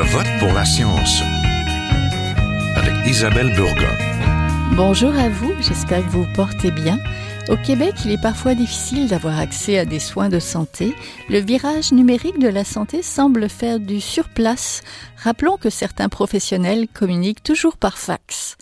vote pour la science avec Isabelle Burgon. Bonjour à vous, j'espère que vous vous portez bien. Au Québec, il est parfois difficile d'avoir accès à des soins de santé. Le virage numérique de la santé semble faire du surplace. Rappelons que certains professionnels communiquent toujours par fax.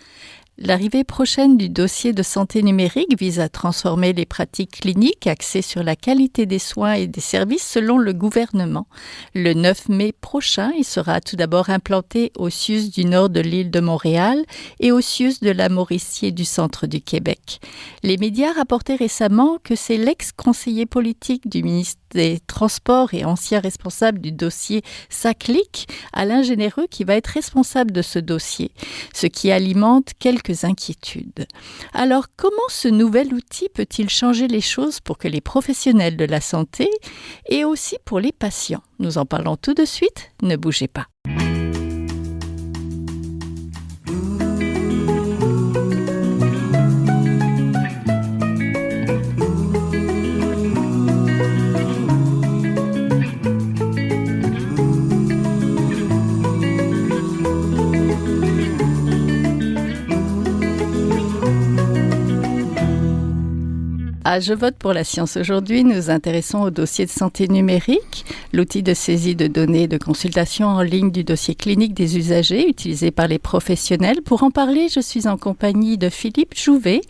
L'arrivée prochaine du dossier de santé numérique vise à transformer les pratiques cliniques axées sur la qualité des soins et des services selon le gouvernement. Le 9 mai prochain, il sera tout d'abord implanté au CIUS du nord de l'île de Montréal et au CIUS de la Mauricie du centre du Québec. Les médias rapportaient récemment que c'est l'ex-conseiller politique du ministre des Transports et ancien responsable du dossier SACLIC, Alain Généreux, qui va être responsable de ce dossier, ce qui alimente quelques inquiétudes. Alors, comment ce nouvel outil peut-il changer les choses pour que les professionnels de la santé et aussi pour les patients? Nous en parlons tout de suite, ne bougez pas. À Je vote pour la science. Aujourd'hui, nous nous intéressons au dossier de santé numérique, l'outil de saisie de données et de consultation en ligne du dossier clinique des usagers utilisé par les professionnels. Pour en parler, je suis en compagnie de Philippe Jouvet,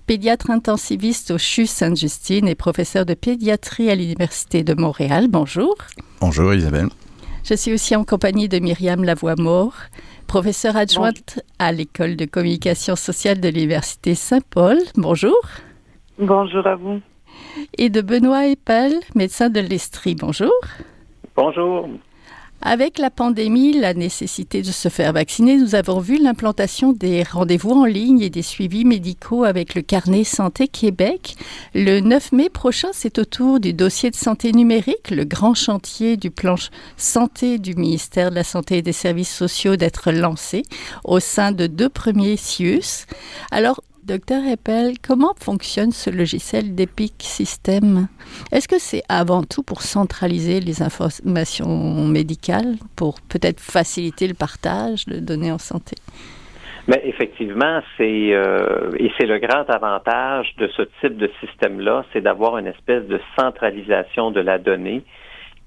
pédiatre intensiviste au CHU Sainte-Justine et professeur de pédiatrie à l'Université de Montréal. Bonjour. Bonjour Isabelle. Je suis aussi en compagnie de Myriam Lavoie-Maure, professeure adjointe à l'École de communication sociale de l'Université Saint-Paul. Bonjour. Bonjour à vous. Et de Benoît Eppel, médecin de l'Estrie. Bonjour. Bonjour. Avec la pandémie, la nécessité de se faire vacciner, nous avons vu l'implantation des rendez-vous en ligne et des suivis médicaux avec le Carnet Santé Québec. Le 9 mai prochain, c'est au tour du dossier de santé numérique, le grand chantier du plan santé du ministère de la Santé et des Services sociaux d'être lancé au sein de 2 premiers CIUS. Alors, Docteur Eppel, comment fonctionne ce logiciel d'Epic System? Est-ce que c'est avant tout pour centraliser les informations médicales, pour peut-être faciliter le partage de données en santé? Mais effectivement, et c'est le grand avantage de ce type de système-là, c'est d'avoir une espèce de centralisation de la donnée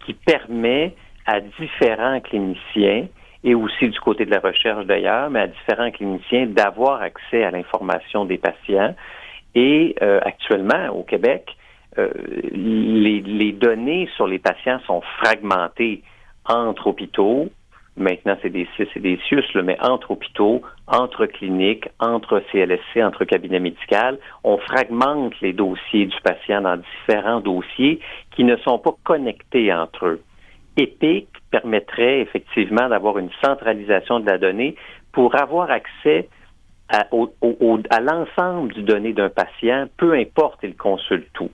qui permet à différents cliniciens et aussi du côté de la recherche d'ailleurs, mais à différents cliniciens d'avoir accès à l'information des patients. Et actuellement, au Québec, les données sur les patients sont fragmentées entre hôpitaux. Maintenant, c'est des CIUS, mais entre hôpitaux, entre cliniques, entre CLSC, entre cabinets médicaux. On fragmente les dossiers du patient dans différents dossiers qui ne sont pas connectés entre eux. EPIC permettrait effectivement d'avoir une centralisation de la donnée pour avoir accès à l'ensemble du données d'un patient, peu importe il consulte tout.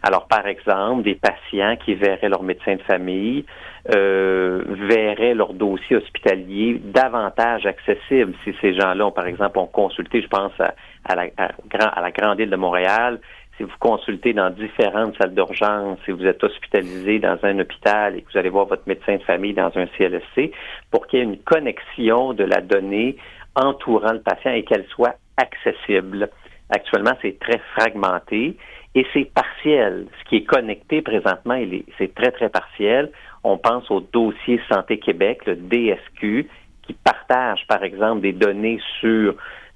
Alors, par exemple, des patients qui verraient leur médecin de famille, verraient leur dossier hospitalier davantage accessible si ces gens-là, par exemple, ont consulté, je pense à la Grande Île de Montréal. Si vous consultez dans différentes salles d'urgence, si vous êtes hospitalisé dans un hôpital et que vous allez voir votre médecin de famille dans un CLSC, pour qu'il y ait une connexion de la donnée entourant le patient et qu'elle soit accessible. Actuellement, c'est très fragmenté et c'est partiel. Ce qui est connecté présentement, c'est très, très partiel. On pense au dossier Santé Québec, le DSQ, qui partage, par exemple, des données sur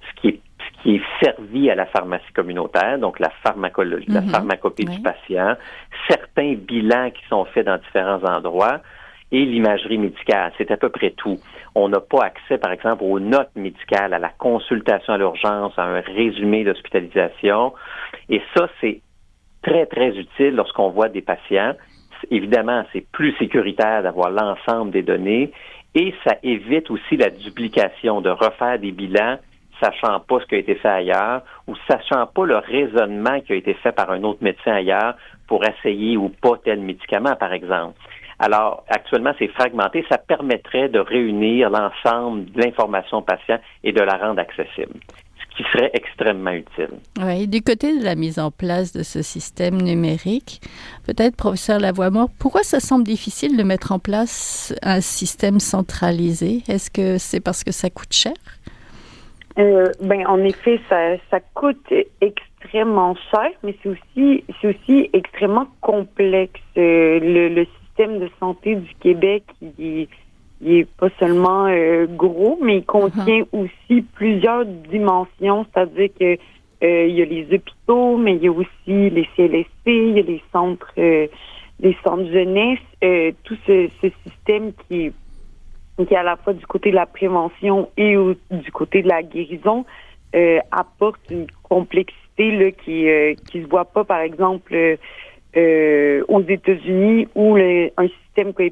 ce qui est servi à la pharmacie communautaire, donc la pharmacologie, la pharmacopée du patient, certains bilans qui sont faits dans différents endroits et l'imagerie médicale. C'est à peu près tout. On n'a pas accès, par exemple, aux notes médicales, à la consultation à l'urgence, à un résumé d'hospitalisation. Et ça, c'est très, très utile lorsqu'on voit des patients. Évidemment, c'est plus sécuritaire d'avoir l'ensemble des données et ça évite aussi la duplication, de refaire des bilans sachant pas ce qui a été fait ailleurs ou sachant pas le raisonnement qui a été fait par un autre médecin ailleurs pour essayer ou pas tel médicament, par exemple. Alors, actuellement, c'est fragmenté. Ça permettrait de réunir l'ensemble de l'information patient et de la rendre accessible. Ce ce qui serait extrêmement utile. Oui, du côté de la mise en place de ce système numérique, peut-être, professeur Lavoie-Mort, pourquoi ça semble difficile de mettre en place un système centralisé? Est-ce que c'est parce que ça coûte cher? En effet, ça coûte extrêmement cher, mais c'est aussi extrêmement complexe. Le système de santé du Québec, il est pas seulement gros, mais il contient aussi plusieurs dimensions, c'est-à-dire que il y a les hôpitaux, mais il y a aussi les CLSC, il y a les centres jeunesse, tout ce système qui est à la fois du côté de la prévention et du côté de la guérison, apporte une complexité là, qui se voit pas, par exemple, aux États-Unis, où un système a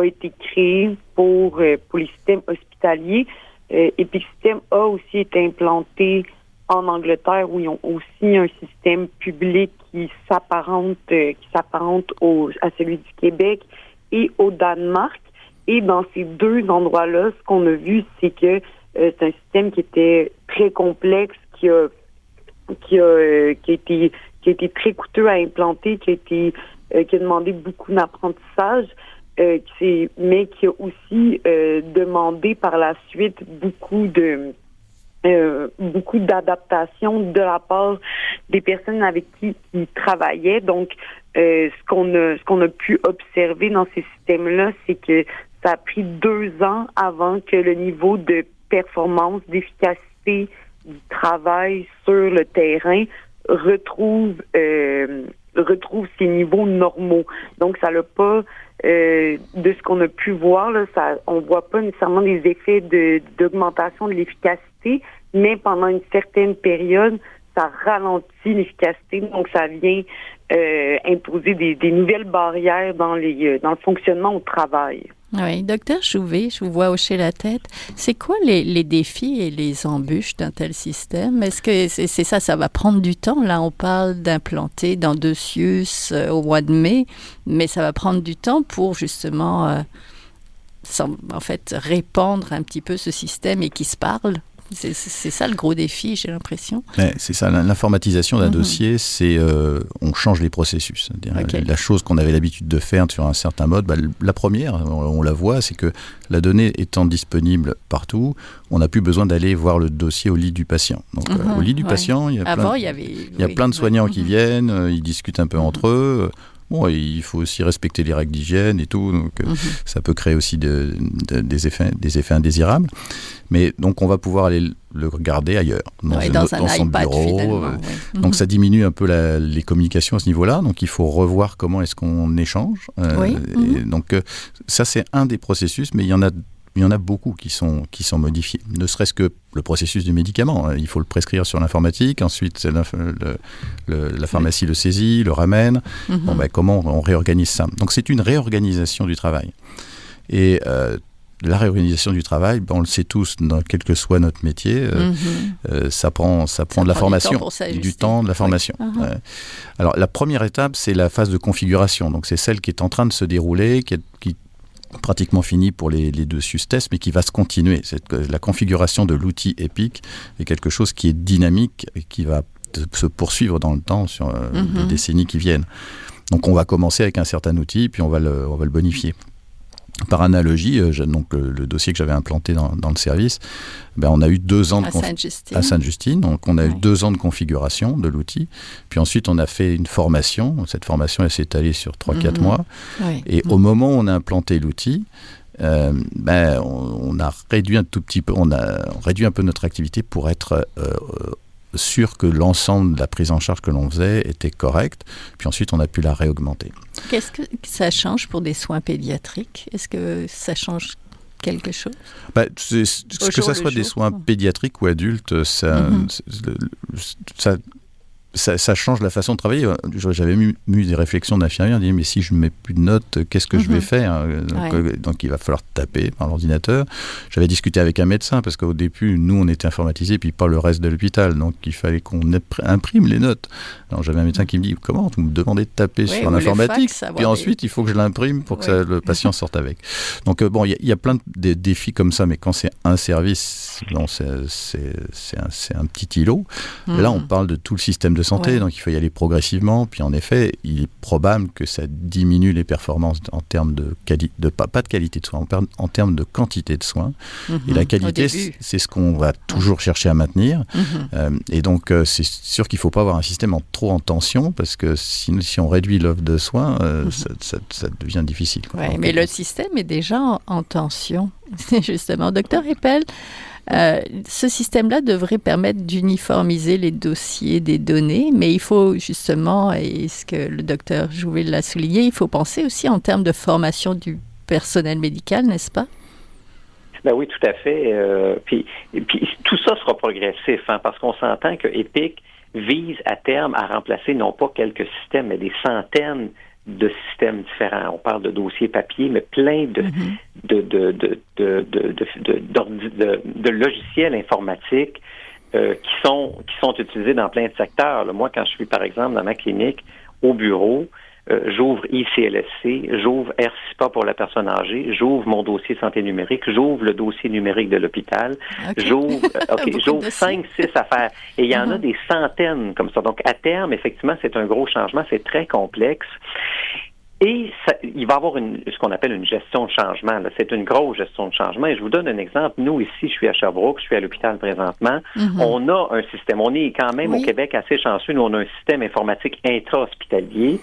été créé pour les systèmes hospitaliers. Epic System a aussi été implanté en Angleterre, où ils ont aussi un système public qui s'apparente à celui du Québec et au Danemark. Et dans ces deux endroits-là, ce qu'on a vu, c'est que c'est un système qui était très complexe, qui a été très coûteux à implanter, qui a demandé beaucoup d'apprentissage, mais qui a aussi demandé par la suite beaucoup d'adaptation de la part des personnes avec qui ils travaillaient. Donc, ce qu'on a pu observer dans ces systèmes-là, c'est que ça a pris 2 ans avant que le niveau de performance, d'efficacité du travail sur le terrain retrouve ses niveaux normaux. Donc, ça n'a pas, de ce qu'on a pu voir, là, on voit pas nécessairement des effets d'augmentation de l'efficacité, mais pendant une certaine période, ça ralentit l'efficacité. Donc, ça vient imposer des nouvelles barrières dans le fonctionnement au travail. Oui, docteur Jouvet, je vous vois hocher la tête. C'est quoi les défis et les embûches d'un tel système? Est-ce que c'est ça va prendre du temps? Là, on parle d'implanter dans 2 CIUS au mois de mai, mais ça va prendre du temps pour justement, répandre un petit peu ce système et qu'il se parle. C'est ça le gros défi, j'ai l'impression. Ouais, c'est ça, l'informatisation d'un dossier, c'est on change les processus. Okay. La chose qu'on avait l'habitude de faire sur un certain mode, la première, on la voit, c'est que la donnée étant disponible partout, on n'a plus besoin d'aller voir le dossier au lit du patient. Donc au lit du patient, il y a plein de soignants qui viennent, ils discutent un peu entre eux. Bon, il faut aussi respecter les règles d'hygiène et tout, donc ça peut créer aussi des effets indésirables. Mais donc on va pouvoir aller le regarder ailleurs, dans son bureau. Donc ça diminue un peu les communications à ce niveau-là. Donc il faut revoir comment est-ce qu'on échange. Donc ça c'est un des processus, mais il y en a beaucoup qui sont modifiés. Ne serait-ce que le processus du médicament. Il faut le prescrire sur l'informatique. Ensuite, la pharmacie le saisit, le ramène. Comment on réorganise ça? Donc, c'est une réorganisation du travail. Et la réorganisation du travail, on le sait tous, quel que soit notre métier, ça prend de la formation, du temps, de la formation. Alors, la première étape, c'est la phase de configuration. Donc, c'est celle qui est en train de se dérouler, qui pratiquement fini pour les 2 SUS-tests, mais qui va se continuer. La configuration de l'outil EPIC est quelque chose qui est dynamique et qui va se poursuivre dans le temps sur les décennies qui viennent. Donc on va commencer avec un certain outil, puis on va le bonifier. Par analogie, donc le dossier que j'avais implanté dans le service, on a eu 2 ans à Sainte-Justine. Donc on a eu 2 ans de configuration de l'outil. Puis ensuite, on a fait une formation. Cette formation, elle s'est étalée sur 3-4 mois. Et au moment où on a implanté l'outil, on a réduit un tout petit peu, on a réduit un peu notre activité pour être sûr que l'ensemble de la prise en charge que l'on faisait était correcte. Puis ensuite, on a pu la réaugmenter. Qu'est-ce que ça change pour des soins pédiatriques? Est-ce que ça change quelque chose? Que ça soit des soins pédiatriques ou adultes, ça ça change la façon de travailler. J'avais eu des réflexions d'infirmière, mais si je ne mets plus de notes, qu'est-ce que je vais faire? Donc il va falloir taper par l'ordinateur. J'avais discuté avec un médecin, parce qu'au début, nous, on était informatisés, puis pas le reste de l'hôpital, donc il fallait qu'on imprime les notes. Alors j'avais un médecin qui me dit, comment vous me demandez de taper sur l'informatique, puis ensuite il faut que je l'imprime pour que le patient sorte avec. Donc il y a plein de défis comme ça, mais quand c'est un service, c'est un petit îlot. Là, on parle de tout le système de santé, donc il faut y aller progressivement. Puis en effet, il est probable que ça diminue les performances en termes pas de qualité de soins, en termes de quantité de soins. Et la qualité, c'est ce qu'on va toujours chercher à maintenir. Et donc, c'est sûr qu'il ne faut pas avoir un système trop en tension, parce que si on réduit l'offre de soins, ça devient difficile. Mais le système est déjà en tension, justement. Docteur Eppel, ce système-là devrait permettre d'uniformiser les dossiers des données, mais il faut justement, et ce que le docteur Jouvet l'a souligné, il faut penser aussi en termes de formation du personnel médical, n'est-ce pas? Ben oui, tout à fait. Puis tout ça sera progressif, parce qu'on s'entend que EPIC vise à terme à remplacer non pas quelques systèmes, mais des centaines de systèmes différents. On parle de dossiers papier, mais plein de logiciels informatiques qui sont utilisés dans plein de secteurs. Là, moi, quand je suis, par exemple, dans ma clinique, au bureau, j'ouvre ICLSC, j'ouvre RCIPA pour la personne âgée, j'ouvre mon dossier santé numérique, j'ouvre le dossier numérique de l'hôpital, j'ouvre 5, 6 affaires. Et il y en a des centaines comme ça. Donc, à terme, effectivement, c'est un gros changement, c'est très complexe. Et il va y avoir ce qu'on appelle une gestion de changement. Là. C'est une grosse gestion de changement. Et je vous donne un exemple. Nous, ici, je suis à Sherbrooke, je suis à l'hôpital présentement. On a un système. On est quand même au Québec assez chanceux. Nous, on a un système informatique intra-hospitalier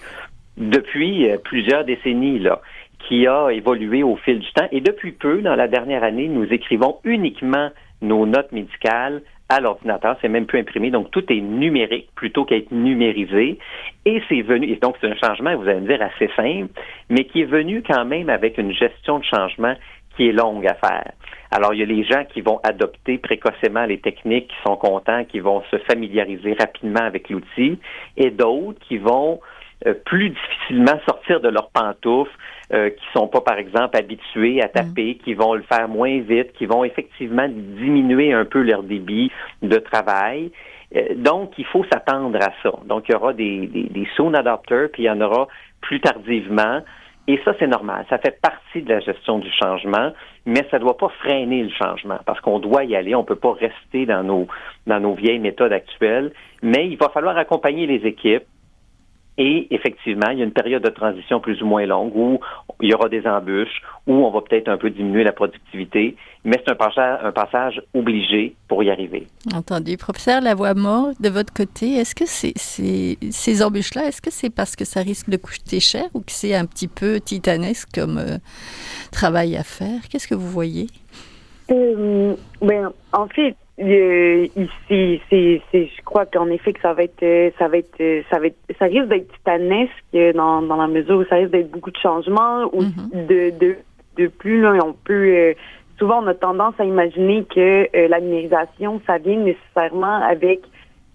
depuis plusieurs décennies, là, qui a évolué au fil du temps. Et depuis peu, dans la dernière année, nous écrivons uniquement nos notes médicales à l'ordinateur. C'est même plus imprimé. Donc, tout est numérique plutôt qu'à être numérisé. Et c'est venu, et donc c'est un changement, vous allez me dire, assez simple, mais qui est venu quand même avec une gestion de changement qui est longue à faire. Alors, il y a les gens qui vont adopter précocement les techniques, qui sont contents, qui vont se familiariser rapidement avec l'outil, et d'autres qui vont plus difficilement sortir de leurs pantoufles, qui sont pas, par exemple, habitués à taper, qui vont le faire moins vite, qui vont effectivement diminuer un peu leur débit de travail. Donc, il faut s'attendre à ça. Donc, il y aura des soon adopters, puis il y en aura plus tardivement. Et ça, c'est normal. Ça fait partie de la gestion du changement, mais ça ne doit pas freiner le changement, parce qu'on doit y aller. On ne peut pas rester dans nos vieilles méthodes actuelles, mais il va falloir accompagner les équipes. Et effectivement, il y a une période de transition plus ou moins longue où il y aura des embûches, où on va peut-être un peu diminuer la productivité, mais c'est un passage obligé pour y arriver. Entendu. Professeur Lavoie-Mort, de votre côté, est-ce que ces embûches-là, est-ce que c'est parce que ça risque de coûter cher ou que c'est un petit peu titanesque comme travail à faire? Qu'est-ce que vous voyez? En fait, ici, je crois qu'en effet que ça risque d'être titanesque dans la mesure où ça risque d'être beaucoup de changements ou de plus là, on peut souvent on a tendance à imaginer que la numérisation ça vient nécessairement avec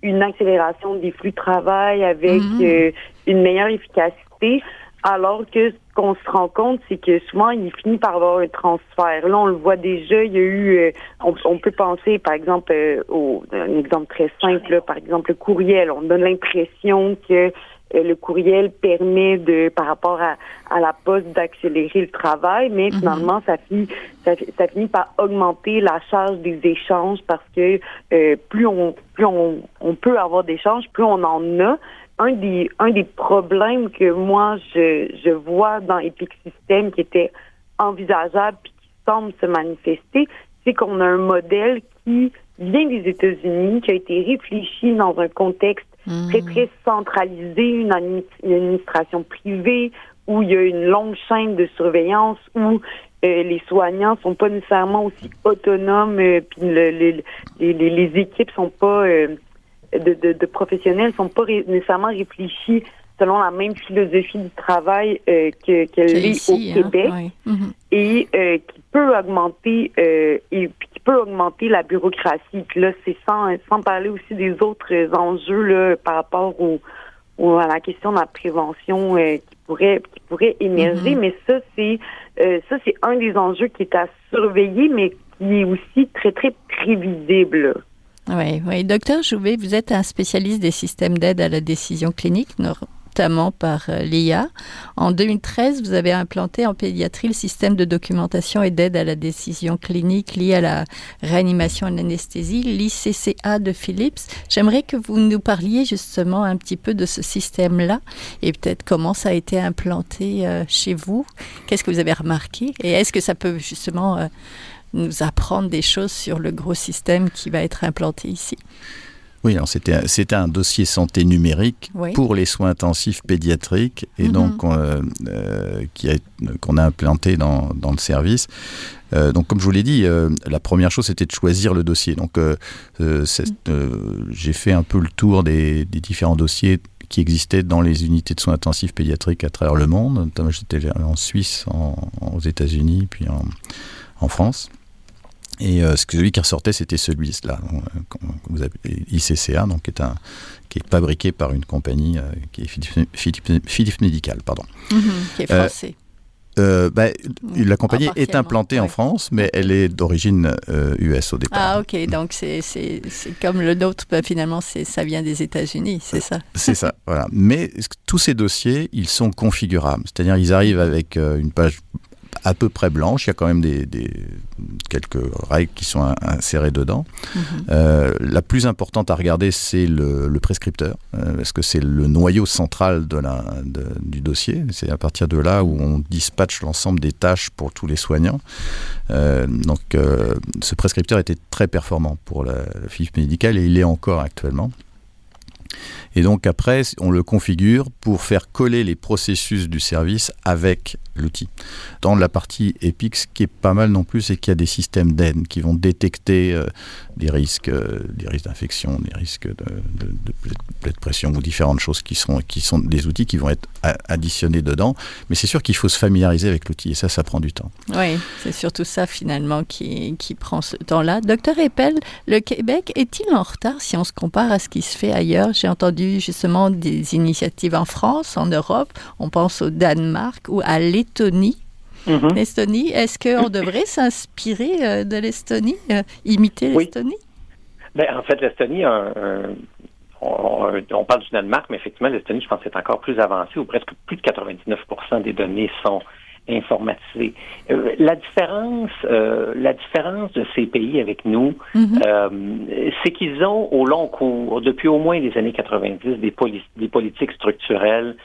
une accélération des flux de travail, avec une meilleure efficacité. Alors que ce qu'on se rend compte, c'est que souvent, il finit par avoir un transfert. Là, on le voit déjà, il y a eu... on peut penser, par exemple, un exemple très simple, là, par exemple, le courriel. On donne l'impression que le courriel permet par rapport à la poste, d'accélérer le travail, mais finalement, ça finit par augmenter la charge des échanges parce que plus on peut avoir d'échanges, plus on en a. Un des problèmes que moi je vois dans Epic Systems qui était envisageable et qui semble se manifester, c'est qu'on a un modèle qui vient des États-Unis, qui a été réfléchi dans un contexte très, très centralisé, une administration privée, où il y a une longue chaîne de surveillance, où les soignants sont pas nécessairement aussi autonomes, puis les équipes sont pas... de professionnels sont pas nécessairement réfléchis selon la même philosophie du travail qu'elle est au Québec et qui peut augmenter et qui peut augmenter la bureaucratie. Puis là, c'est sans parler aussi des autres enjeux là, par rapport à la question de la prévention qui pourrait émerger. Mais ça, c'est un des enjeux qui est à surveiller, mais qui est aussi très, très prévisible. Oui. Docteur Jouvet, vous êtes un spécialiste des systèmes d'aide à la décision clinique, notamment par l'IA. En 2013, vous avez implanté en pédiatrie le système de documentation et d'aide à la décision clinique lié à la réanimation et l'anesthésie, l'ICCA de Philips. J'aimerais que vous nous parliez justement un petit peu de ce système-là et peut-être comment ça a été implanté chez vous. Qu'est-ce que vous avez remarqué? Et est-ce que ça peut justement nous apprendre des choses sur le gros système qui va être implanté ici? Oui, alors c'était un dossier santé numérique pour les soins intensifs pédiatriques et donc qu'on a implanté dans le service. Donc, comme je vous l'ai dit, la première chose, c'était de choisir le dossier. Donc, j'ai fait un peu le tour des différents dossiers qui existaient dans les unités de soins intensifs pédiatriques à travers le monde. Notamment, j'étais en Suisse, aux États-Unis, puis en France. Et celui qui ressortait, c'était celui-là, vous appelez ICCA, donc qui est fabriqué par une compagnie qui est Philips Medical, pardon. Qui est français. La compagnie est implantée en France, mais elle est d'origine US au départ. Ah, ok, donc c'est comme le nôtre, finalement, ça vient des États-Unis, c'est ça? C'est ça, voilà. Mais tous ces dossiers, ils sont configurables, c'est-à-dire ils arrivent avec une page à peu près blanche, il y a quand même quelques règles qui sont insérées dedans. La plus importante à regarder, c'est le prescripteur, parce que c'est le noyau central du dossier. C'est à partir de là où on dispatche l'ensemble des tâches pour tous les soignants. Donc, ce prescripteur était très performant pour le Philips Medical et il l'est encore actuellement. Et donc après, on le configure pour faire coller les processus du service avec l'outil. Dans la partie Epic, ce qui est pas mal non plus, c'est qu'il y a des systèmes d'aide qui vont détecter des risques d'infection, des risques de pression ou différentes choses qui sont des outils qui vont être additionnés dedans. Mais c'est sûr qu'il faut se familiariser avec l'outil et ça prend du temps. Oui, c'est surtout ça finalement qui prend ce temps-là. Docteur Eppel, le Québec est-il en retard si on se compare à ce qui se fait ailleurs? J'ai entendu justement des initiatives en France, en Europe. On pense au Danemark ou à l'Estonie. L'Estonie, est-ce qu'on devrait s'inspirer de l'Estonie, imiter l'Estonie? En fait, l'Estonie, on parle du Danemark, mais effectivement, l'Estonie, je pense, est encore plus avancée, où presque plus de 99% des données sont informatisées. La différence de ces pays avec nous, c'est qu'ils ont au long cours, depuis au moins les années 90, des politiques structurelles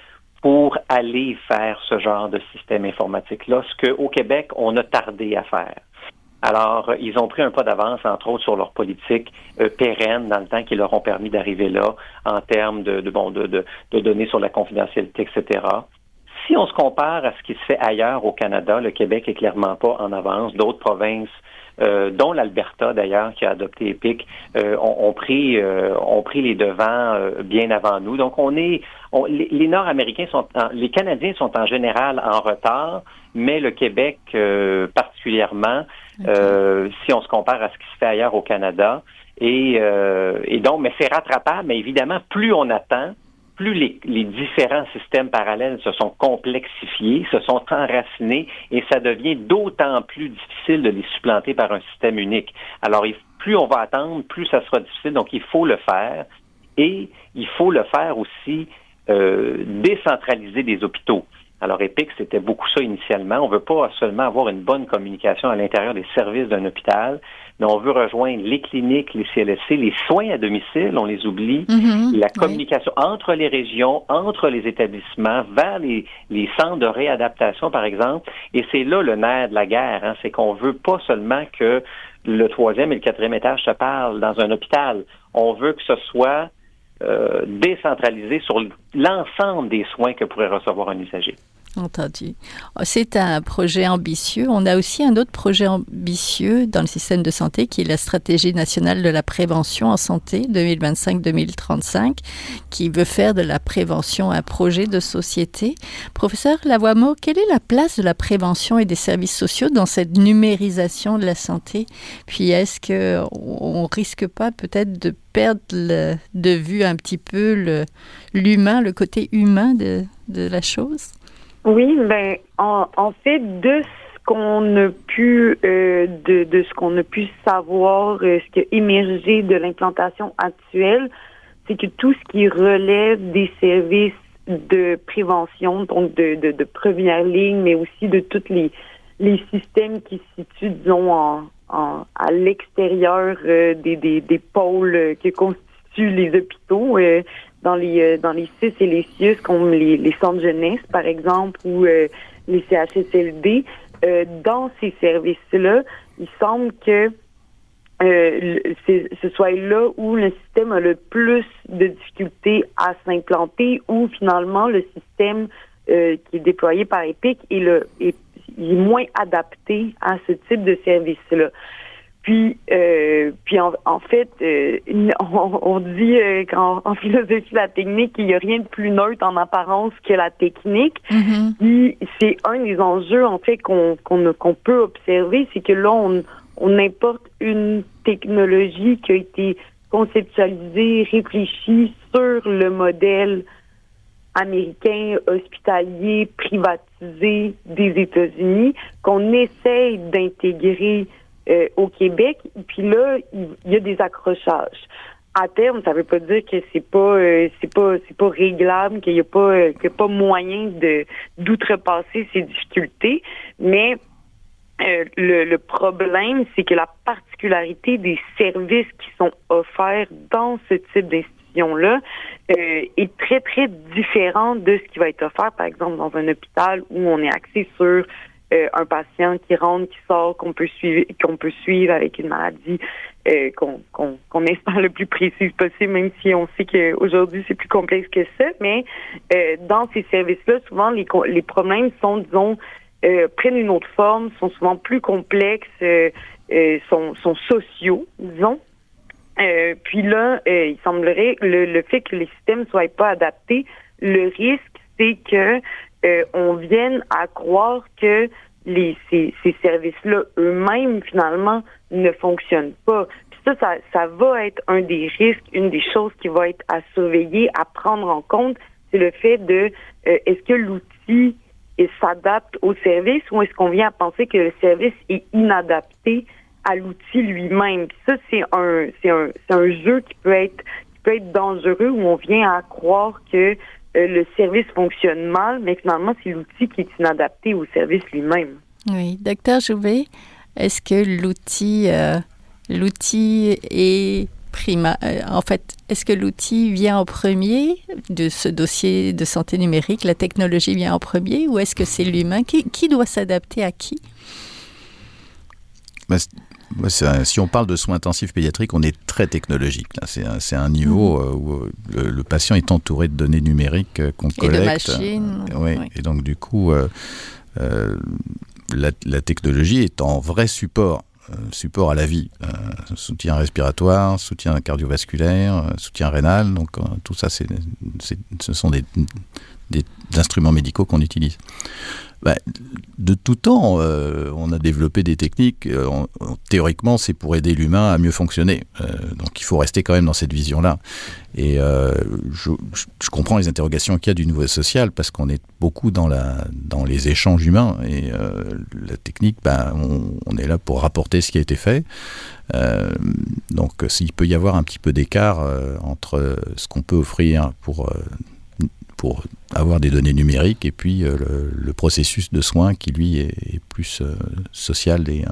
pour aller faire ce genre de système informatique-là, ce qu'au Québec, on a tardé à faire. Alors, ils ont pris un pas d'avance, entre autres, sur leur politique pérenne dans le temps qui leur ont permis d'arriver là en termes de données sur la confidentialité, etc. Si on se compare à ce qui se fait ailleurs au Canada, le Québec est clairement pas en avance. D'autres provinces, dont l'Alberta d'ailleurs, qui a adopté EPIC, ont pris les devants bien avant nous. Donc les Nord-Américains les Canadiens sont en général en retard, mais le Québec particulièrement, si on se compare à ce qui se fait ailleurs au Canada, et donc, mais c'est rattrapable. Mais évidemment, plus on attend, plus les différents systèmes parallèles se sont complexifiés, se sont enracinés, et ça devient d'autant plus difficile de les supplanter par un système unique. Alors, plus on va attendre, plus ça sera difficile. Donc, il faut le faire. Et il faut le faire aussi décentraliser des hôpitaux. Alors, EPIC, c'était beaucoup ça initialement. On veut pas seulement avoir une bonne communication à l'intérieur des services d'un hôpital, mais on veut rejoindre les cliniques, les CLSC, les soins à domicile, on les oublie, la communication entre les régions, entre les établissements, vers les centres de réadaptation, par exemple. Et c'est là le nerf de la guerre, c'est qu'on veut pas seulement que le 3e et le 4e étage se parlent dans un hôpital. On veut que ce soit décentralisé sur l'ensemble des soins que pourrait recevoir un usager. Entendu. C'est un projet ambitieux. On a aussi un autre projet ambitieux dans le système de santé qui est la stratégie nationale de la prévention en santé 2025-2035 qui veut faire de la prévention un projet de société. Professeur Lavoie-Meaux, quelle est la place de la prévention et des services sociaux dans cette numérisation de la santé? Puis est-ce qu'on risque pas peut-être de perdre de vue un petit peu l'humain, le côté humain de la chose? Oui, ben en fait, de ce qu'on a pu de ce qu'on a pu savoir, ce qui a émergé de l'implantation actuelle, c'est que tout ce qui relève des services de prévention, donc de première ligne, mais aussi de tous les systèmes qui se situent, disons, à l'extérieur des pôles que constituent les hôpitaux, dans les CIS et les CIUS, comme les centres jeunesse, par exemple, ou les CHSLD. Dans ces services-là, il semble que ce soit là où le système a le plus de difficultés à s'implanter, où finalement le système qui est déployé par EPIC est moins adapté à ce type de service-là. Puis en fait, on dit qu'en philosophie de la technique, il n'y a rien de plus neutre en apparence que la technique. Mm-hmm. Puis c'est un des enjeux en fait qu'on peut observer, c'est que là on importe une technologie qui a été conceptualisée, réfléchie sur le modèle américain, hospitalier, privatisé des États-Unis, qu'on essaye d'intégrer au Québec. Puis là, il y a des accrochages. À terme, ça veut pas dire que c'est pas réglable, qu'il y a pas moyen d'outrepasser ces difficultés, mais le problème, c'est que la particularité des services qui sont offerts dans ce type d'institution-là est très, très différente de ce qui va être offert, par exemple, dans un hôpital où on est axé sur un patient qui rentre, qui sort, qu'on peut suivre avec une maladie qu'on espère le plus précise possible, même si on sait qu'aujourd'hui c'est plus complexe que ça. Mais dans ces services-là, souvent les problèmes sont, disons, prennent une autre forme, sont souvent plus complexes, sont sociaux, disons. Puis là, il semblerait le fait que les systèmes soient pas adaptés, le risque, c'est que on vienne à croire que ces services-là eux-mêmes, finalement, ne fonctionnent pas. Puis ça va être un des risques, une des choses qui va être à surveiller, à prendre en compte, c'est le fait de est-ce que l'outil s'adapte au service ou est-ce qu'on vient à penser que le service est inadapté à l'outil lui-même. Puis ça, c'est un jeu qui peut être dangereux où on vient à croire que le service fonctionne mal, mais finalement, c'est l'outil qui est inadapté au service lui-même. Oui. Docteur Jouvet, est-ce que l'outil est en fait, est-ce que l'outil vient en premier de ce dossier de santé numérique, la technologie vient en premier, ou est-ce que c'est l'humain? Qui doit s'adapter à qui? Si on parle de soins intensifs pédiatriques, on est très technologique. Là. C'est un niveau où le patient est entouré de données numériques qu'on collecte. Et de machines. Oui. Et donc, du coup, la technologie est en vrai support à la vie. Soutien respiratoire, soutien cardiovasculaire, soutien rénal. Donc, tout ça, ce sont des instruments médicaux qu'on utilise. De tout temps, on a développé des techniques. Théoriquement, c'est pour aider l'humain à mieux fonctionner. Donc, il faut rester quand même dans cette vision-là. Et je comprends les interrogations qu'il y a du niveau social parce qu'on est beaucoup dans les échanges humains. Et la technique, on est là pour rapporter ce qui a été fait. Donc, s'il peut y avoir un petit peu d'écart entre ce qu'on peut offrir pour avoir des données numériques et puis le processus de soins qui, lui, est plus social et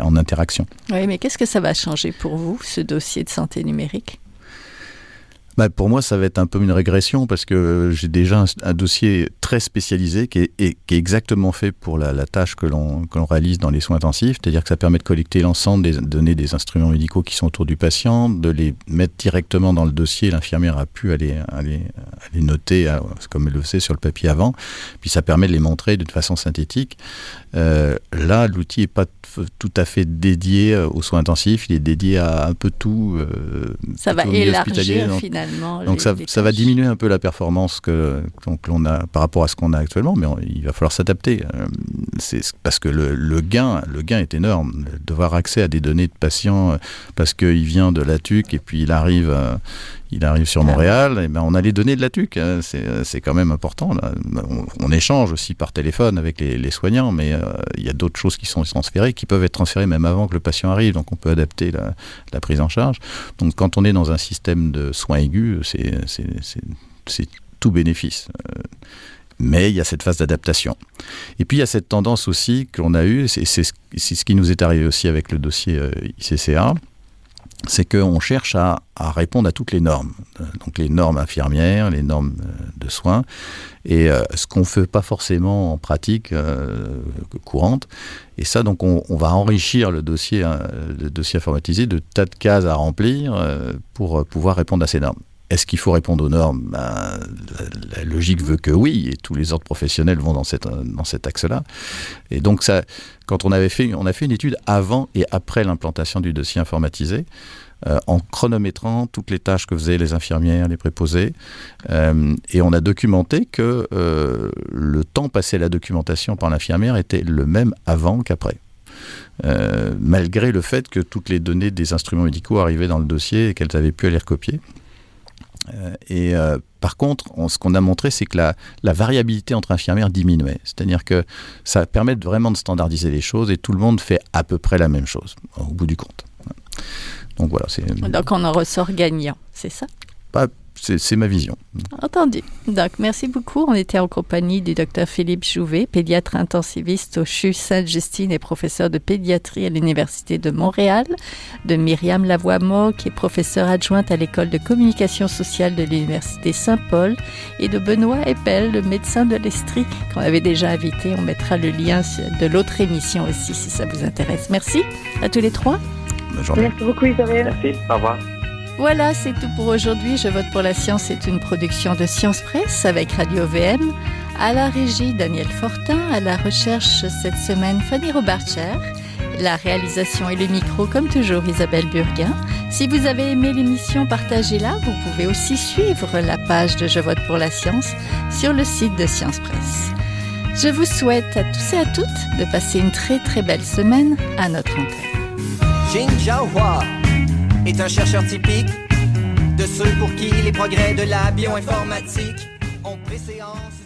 en interaction. Oui, mais qu'est-ce que ça va changer pour vous, ce dossier de santé numérique? Pour moi, ça va être un peu une régression parce que j'ai déjà un dossier très spécialisé, qui est exactement fait pour la tâche que l'on réalise dans les soins intensifs, c'est-à-dire que ça permet de collecter l'ensemble des données des instruments médicaux qui sont autour du patient, de les mettre directement dans le dossier. L'infirmière a pu aller noter comme elle le faisait sur le papier avant, puis ça permet de les montrer d'une façon synthétique. Là, l'outil n'est pas tout à fait dédié aux soins intensifs, il est dédié à un peu tout. Ça va élargir finalement. Donc ça va diminuer un peu la performance que l'on a par rapport à ce qu'on a actuellement, mais il va falloir s'adapter. C'est parce que le gain est énorme. Devoir accès à des données de patients parce qu'il vient de la TUC et puis il arrive sur Montréal, et ben on a les données de la TUC. C'est quand même important. Là. On échange aussi par téléphone avec les soignants, mais il y a d'autres choses qui sont transférées, qui peuvent être transférées même avant que le patient arrive. Donc on peut adapter la prise en charge. Donc quand on est dans un système de soins aigus, c'est tout bénéfice. Mais il y a cette phase d'adaptation. Et puis il y a cette tendance aussi que l'on a eue, c'est ce qui nous est arrivé aussi avec le dossier ICCA, c'est qu'on cherche à répondre à toutes les normes. Donc les normes infirmières, les normes de soins, et ce qu'on ne fait pas forcément en pratique courante. Et ça, donc on va enrichir le dossier informatisé de tas de cases à remplir pour pouvoir répondre à ces normes. Est-ce qu'il faut répondre aux normes ? La logique veut que oui, et tous les ordres professionnels vont dans cet axe-là. Et donc, quand on a fait une étude avant et après l'implantation du dossier informatisé, en chronométrant toutes les tâches que faisaient les infirmières, les préposés, et on a documenté que le temps passé à la documentation par l'infirmière était le même avant qu'après. Malgré le fait que toutes les données des instruments médicaux arrivaient dans le dossier et qu'elles avaient pu aller recopier. Par contre, ce qu'on a montré, c'est que la variabilité entre infirmières diminuait. C'est-à-dire que ça permet vraiment de standardiser les choses et tout le monde fait à peu près la même chose, au bout du compte. Donc voilà. Donc on en ressort gagnant, c'est ça ? C'est ma vision. Entendu. Donc, merci beaucoup. On était en compagnie du Dr Philippe Jouvet, pédiatre intensiviste au CHU Sainte-Justine et professeur de pédiatrie à l'Université de Montréal, de Myriam Lavoie-Meaux, qui est professeure adjointe à l'École de communication sociale de l'Université Saint-Paul, et de Benoît Eppel, le médecin de l'Estrie, qu'on avait déjà invité. On mettra le lien de l'autre émission aussi, si ça vous intéresse. Merci à tous les trois. Bonne journée. Merci beaucoup, Isabelle. Merci. Au revoir. Voilà, c'est tout pour aujourd'hui. Je vote pour la science est une production de Science Presse avec Radio VM. À la régie, Daniel Fortin. À la recherche cette semaine, Fanny Robarcher. La réalisation et le micro, comme toujours, Isabelle Burguin. Si vous avez aimé l'émission, partagez-la. Vous pouvez aussi suivre la page de Je vote pour la science sur le site de Science Presse. Je vous souhaite à tous et à toutes de passer une très très belle semaine à notre antenne. Jin Jiahua est un chercheur typique de ceux pour qui les progrès de la bioinformatique ont préséance.